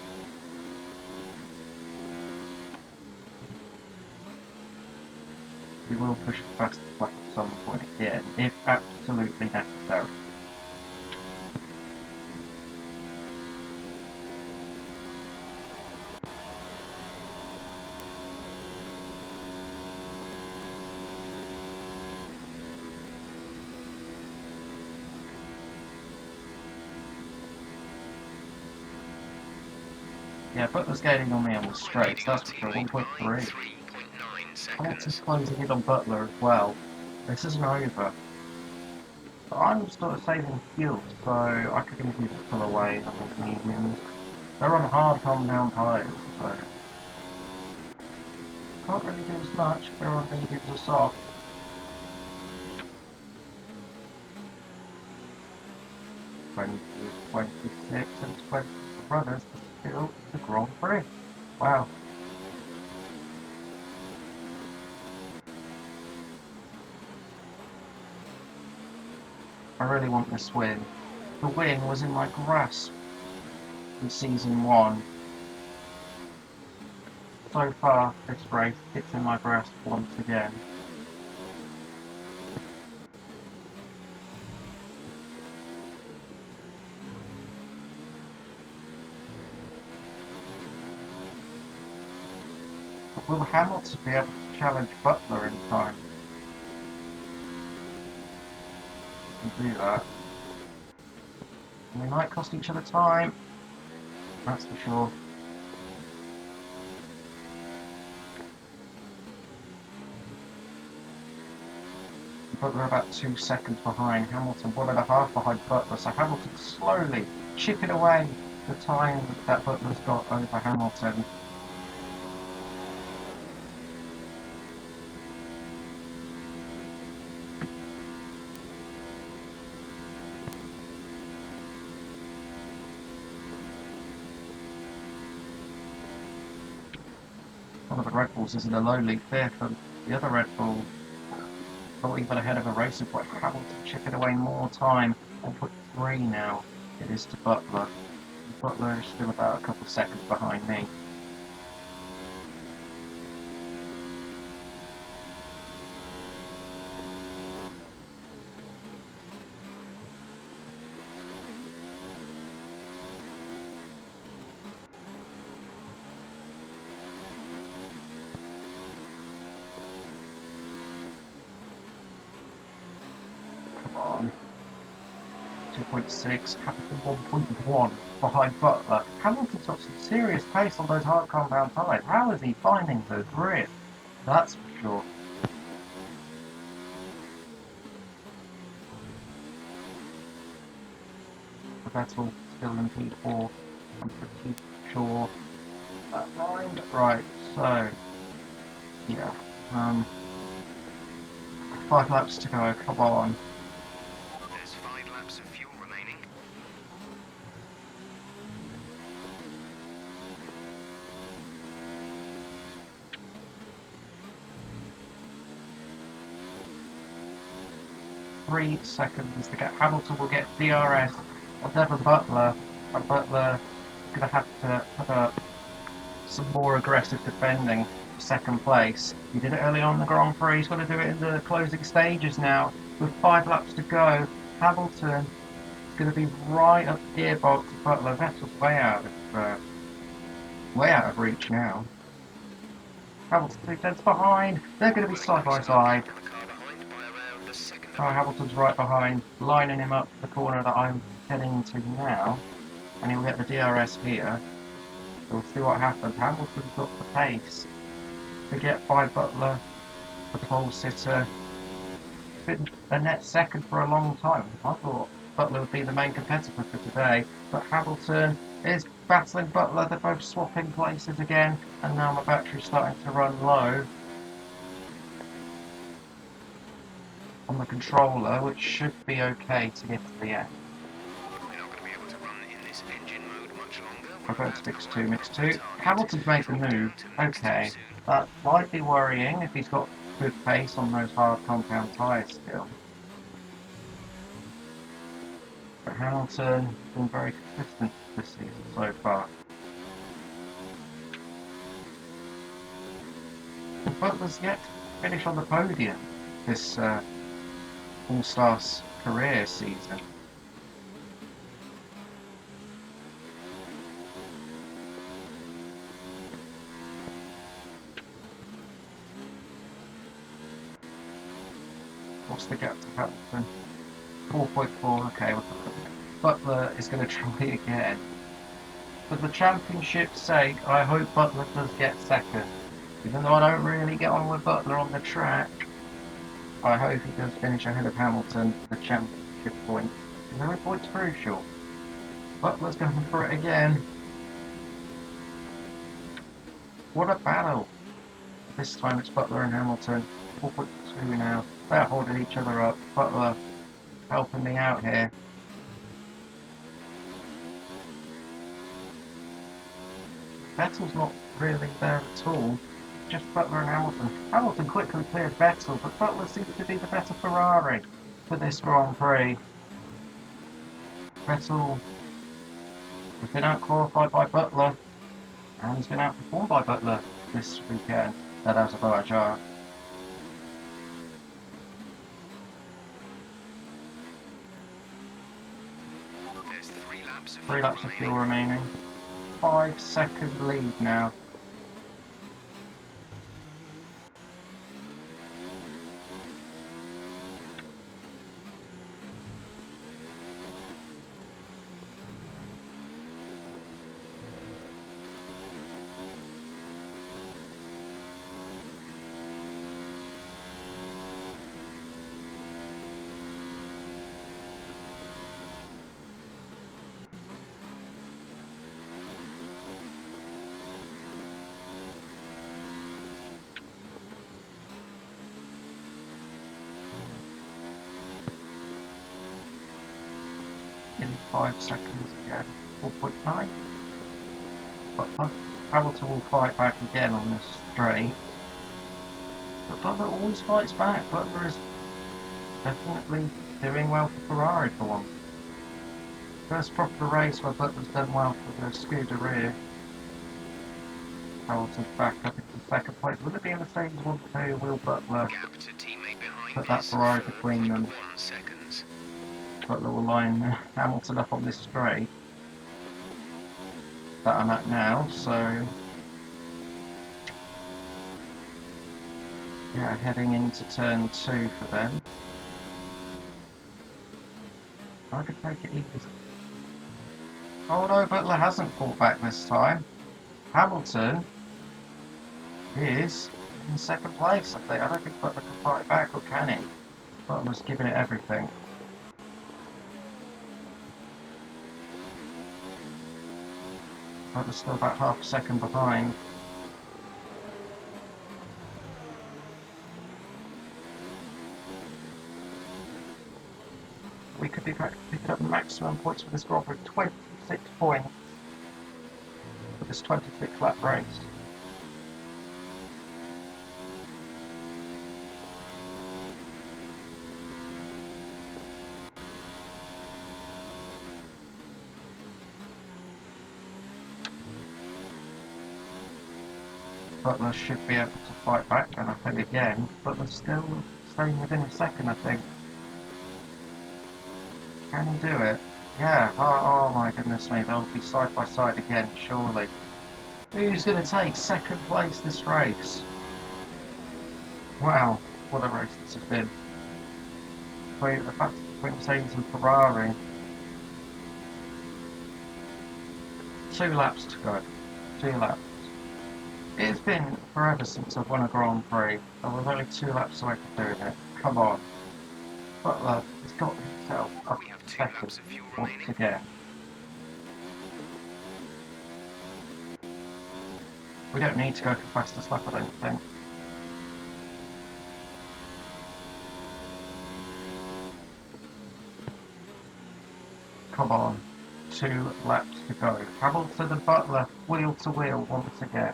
We will push it past the flag at some point again, if absolutely necessary. Yeah, Butler's gaining on me on the straights, that's for sure. 1.3. Hamilton's closing in on Butler as well. This isn't over. But I'm sort of saving fuel, so I could easily just pull away on the mediums. They're on hard compound tyres, so can't really do as much. They're on mediums or soft. 20, 26 and 20 runners to still the Grand Prix. Wow. I really want this win. The win was in my grasp in Season 1. So far, this race, it's in my grasp once again. But will Hamilton be able to challenge Butler in time? To do that. And we might cost each other time. That's for sure. Butler about 2 seconds behind. Hamilton 1.5 behind Butler. So Hamilton slowly chipping away the time that Butler's got over Hamilton. One of the Red Bulls is in a lowly fifth, and the other Red Bull not even ahead of a racing point. Hamilton chipping away more time. 1.3 now it is to Butler. Butler is still about a couple of seconds behind me. Come on. 2.6, Hamilton 1.1 behind Butler. Hamilton's got some serious pace on those hard compound tyres. How is he finding the grip? That's for sure. Vettel still in P4. I'm pretty sure. Mind. Right, so yeah. 5 laps to go, come on. There's 5 laps of fuel remaining. 3 seconds to get. Hamilton will get DRS on Devon Butler, and Butler is going to have to put up some more aggressive defending for second place. He did it early on in the Grand Prix. He's got to do it in the closing stages now. With 5 laps to go, Hamilton is going to be right up the gearbox of Butler. Vettel's way out of reach now. Hamilton 2 tenths behind. They're going to be side by side. Oh, Hamilton's right behind, lining him up the corner that I'm heading into now, and he'll get the DRS here. So we'll see what happens. Hamilton's got the pace to get by Butler, the pole sitter. Been a net second for a long time. I thought Butler would be the main competitor for today, but Hamilton is battling Butler. They're both swapping places again, and now my battery's starting to run low on the controller, which should be okay to get to the end. I'll go to mix 2. Hamilton's made the move. Okay, that might be worrying if he's got good pace on those hard compound tyres still. But Hamilton has been very consistent this season so far. And Butler's yet to finish on the podium this All-Stars career season. What's the gap to Hamilton? 4.4, okay. Butler is going to try again. For the championship's sake, I hope Butler does get second. Even though I don't really get on with Butler on the track, I hope he does finish ahead of Hamilton for the championship point. Because every point's crucial. Butler's going for it again. What a battle. This time it's Butler and Hamilton. 4.2 now. They're holding each other up. Butler helping me out here. Vettel's not really there at all. Just Butler and Hamilton. Hamilton quickly cleared Vettel, but Butler seems to be the better Ferrari for this Grand Prix. Vettel has been out-qualified by Butler, and he's been outperformed by Butler this weekend at Azerbaijan. There's 3 laps of fuel remaining. 5-second lead now. In 5 seconds again. 4.9. Butler. Hamilton will fight back again on this straight. But Butler always fights back. Butler is definitely doing well for Ferrari for one. First proper race where Butler's done well for the Scuderia. Hamilton's back up into second place. Will it be in the same 1-2? Will Butler put that Ferrari between them? Butler will line Hamilton up on this straight that I'm at now, so yeah, heading into turn 2 for them. I could take it easy. Oh no, Butler hasn't fought back this time. Hamilton is in second place, I think. I don't think Butler can fight back, or can he? Butler's giving it everything. Butler's still about half a second behind. We could be picking up maximum points for this Grand Prix, 26 points for this 26 lap race. Butler should be able to fight back, and I think again, Butler's still staying within a second, I think. Can he do it? Yeah, oh my goodness me, they'll be side by side again, surely. Who's going to take second place this race? Wow, what a race this has been. The fact between Mercedes and Ferrari. 2 laps to go. 2 laps. It's been forever since I've won a Grand Prix. I was only 2 laps away from doing it. Come on. Butler has got himself up We have to 2 second laps of fuel once remaining. again. We don't need to go for fastest lap, I don't think. Come on. 2 laps to go. Hamilton and Butler wheel to wheel once again.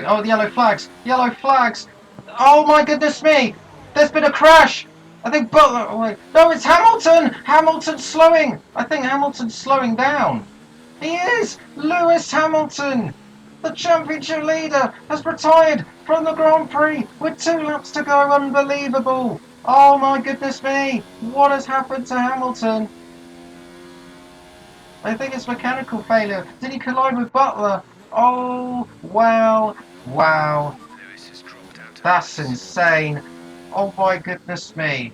Oh, the yellow flags! Yellow flags! Oh my goodness me! There's been a crash! I think Butler... Oh wait. No, it's Hamilton! Hamilton's slowing! I think Hamilton's slowing down. He is! Lewis Hamilton! The championship leader has retired from the Grand Prix with 2 laps to go. Unbelievable! Oh my goodness me! What has happened to Hamilton? I think it's mechanical failure. Did he collide with Butler? Oh, wow, wow. Lewis has dropped out of That's this. insane. Oh my goodness me.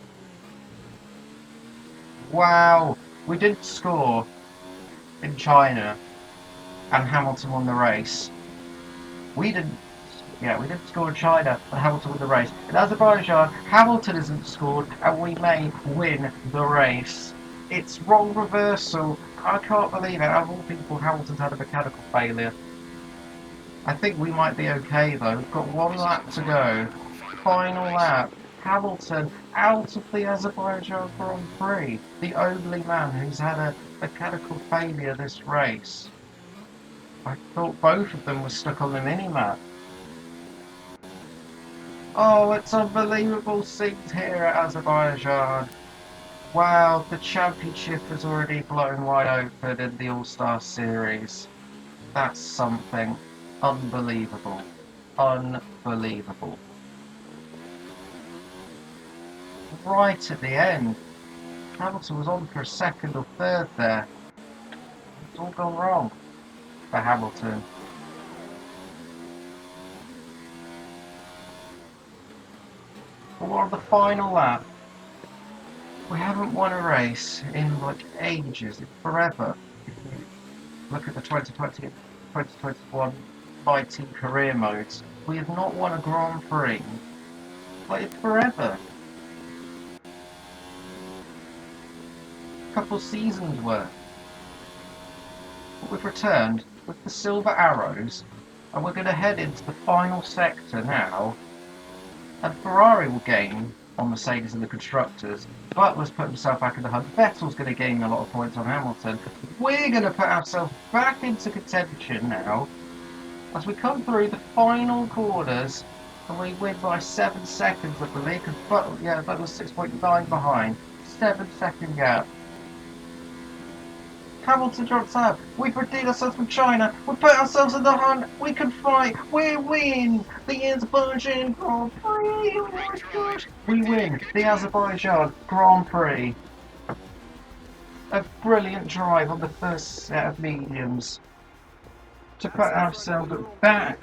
Wow. We didn't score in China and Hamilton won the race. We didn't score in China and Hamilton won the race. In Azerbaijan, Hamilton hasn't scored and we may win the race. It's wrong reversal. I can't believe it. Out of all people, Hamilton's had a mechanical failure. I think we might be okay though. We've got 1 lap to go. Final lap. Hamilton out of the Azerbaijan Grand Prix. The only man who's had a mechanical failure this race. I thought both of them were stuck on the minimap. Oh, it's unbelievable scenes here at Azerbaijan. Wow, the championship has already blown wide open in the All-Star Series. That's something unbelievable. Unbelievable. Right at the end, Hamilton was on for a 2nd or 3rd there. It's all gone wrong for Hamilton. But we're on the final lap. We haven't won a race in like ages, forever. If you look at the 2020 and 2021 fighting career modes, we have not won a Grand Prix like forever. A couple seasons worth. But we've returned with the silver arrows, and we're going to head into the final sector now. And Ferrari will gain on Mercedes and the constructors. Butler's put himself back in the hunt. Vettel's going to gain a lot of points on Hamilton. We're going to put ourselves back into contention now as we come through the final corners and we win by 7 seconds, I believe. Because Butler's 6.9 behind. 7-second gap. Hamilton drops out. We've redeemed ourselves from China. We put ourselves in the hunt. We can fight. We win the Azerbaijan Grand Prix. Oh my gosh. We win the Azerbaijan Grand Prix. A brilliant drive on the first set of mediums to put ourselves back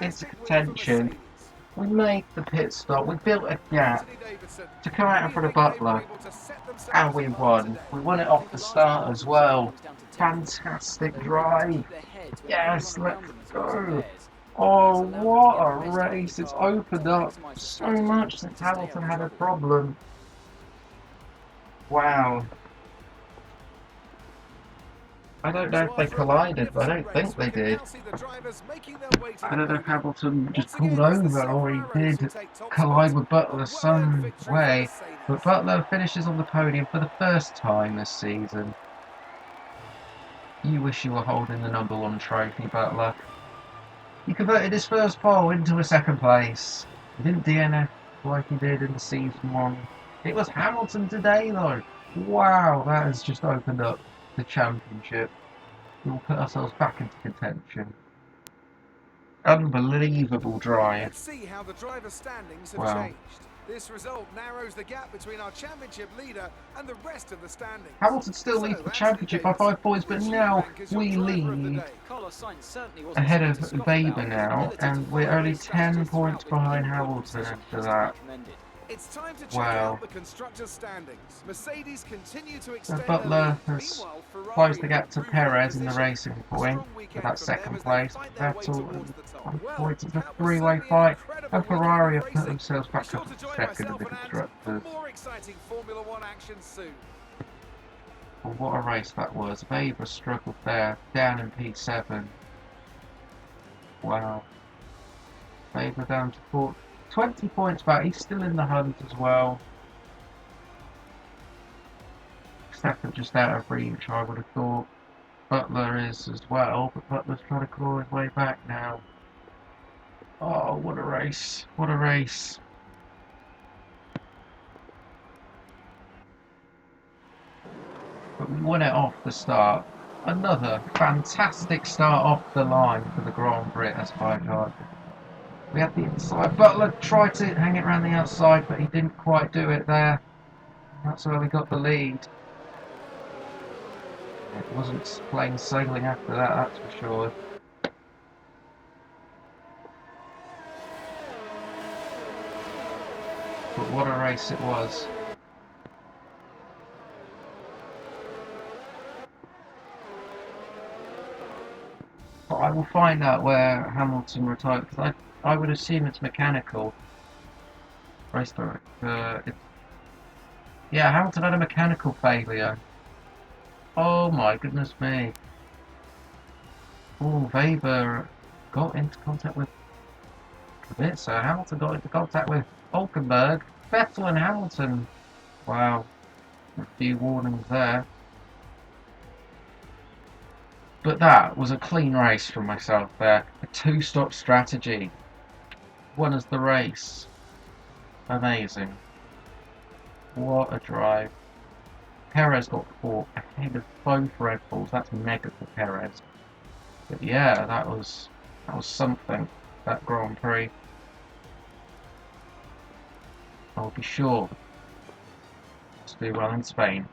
into contention. We made the pit stop. We built a gap to come out in front of Butler. And we won. We won it off the start as well. Fantastic drive. Yes, let's go. Oh, what a race. It's opened up so much since Hamilton had a problem. Wow. I don't know if they collided, but I don't think they did. I don't know if Hamilton just pulled over or he did collide with Butler some way. But Butler finishes on the podium for the first time this season. You wish you were holding the #1 trophy, Butler. He converted his first pole into a 2nd place. He didn't DNF like he did in the season 1. It was Hamilton today, though. Wow, that has just opened up the championship. We'll put ourselves back into contention. Unbelievable drive. Let's see how the driver standings have Wow. changed. This result narrows the gap between our championship leader and the rest of the standings. Hamilton still leads the championship by 5 points, but now we lead ahead of Weber now, and we're only 10 points behind Hamilton after that. It's time to check Wow. out the constructors' standings. Mercedes continue to So extend Butler their lead. has Meanwhile, Ferrari closed the gap to improve Perez their in the position. racing A point strong with weekend that from them second as they place. fight their way Vettel towards the top. 1 Well, point. It's a that was three-way certainly an fight, incredible and weekend Ferrari of have put racing. themselves Be back sure up to to join second in myself the and Ant constructors. for more exciting Formula One action soon. Well, what a race that was. Weber struggled there, down in P7. Wow. Weber down to 20 points back. He's still in the hunt as well. Verstappen just out of reach, I would have thought. Butler is as well, but Butler's trying to claw his way back now. Oh, what a race. What a race. But we won it off the start. Another fantastic start off the line for the Grand Prix at Azerbaijan. We had the inside. Butler tried to hang it around the outside, but he didn't quite do it there. That's where we got the lead. It wasn't plain sailing after that, that's for sure. But what a race it was. But I will find out where Hamilton retired, because I would assume it's mechanical. Race director. Yeah, Hamilton had a mechanical failure. Oh my goodness me. Oh, Weber got into contact with Kubica. Hamilton got into contact with Hulkenberg. Vettel and Hamilton. Wow. A few warnings there. But that was a clean race from myself there. A 2-stop strategy. Won us the race. Amazing. What a drive. Perez got caught ahead of both Red Bulls. That's mega for Perez. But yeah, that was something, that Grand Prix. I'll be sure to do well in Spain.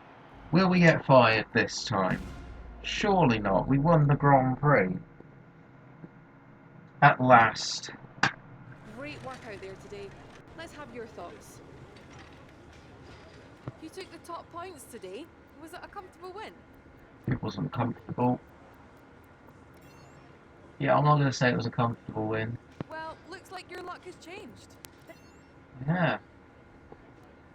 Will we get fired this time? Surely not. We won the Grand Prix. At last. Great work out there today. Let's have your thoughts. You took the top points today. Was it a comfortable win? It wasn't comfortable. Yeah, I'm not going to say it was a comfortable win. Well, looks like your luck has changed. Yeah.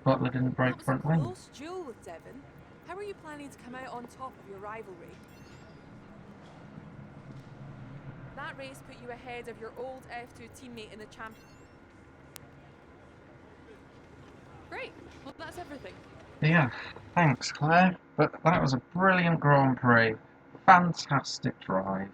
Butler didn't break That was front a wing. close duel with Devon. How are you planning to come out on top of your rivalry? That race put you ahead of your old F2 teammate in the champ. Great. Well, that's everything. Yeah, thanks Claire. But that was a brilliant Grand Prix. Fantastic drive.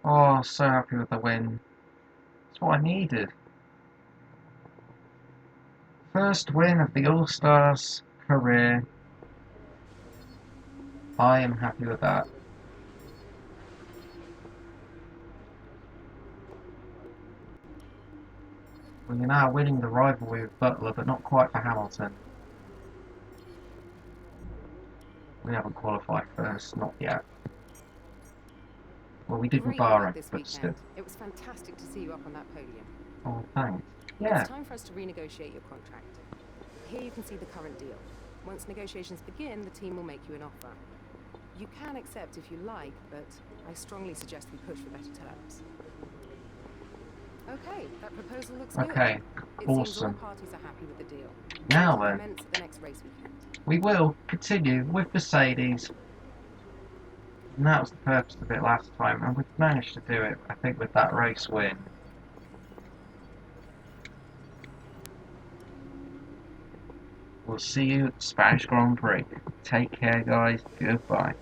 Oh, so happy with the win. That's what I needed. First win of the All-Stars career. I am happy with that. We're now winning the rivalry with Butler, but not quite for Hamilton. We haven't qualified first, not yet. Well, we did with Great work Bahrain, this but still. weekend. It was fantastic to see you up on that podium. Oh, thanks. Yeah. It's time for us to renegotiate your contract. Here you can see the current deal. Once negotiations begin, the team will make you an offer. You can accept if you like, but I strongly suggest we push for better terms. Okay, that proposal looks good. Okay, It seems all awesome. parties are happy with the deal. Now We can then, commence at the next race weekend. we will continue with Mercedes. And that was the purpose of it last time, and we've managed to do it, I think, with that race win. We'll see you at the Spanish Grand Prix. Take care, guys. Goodbye.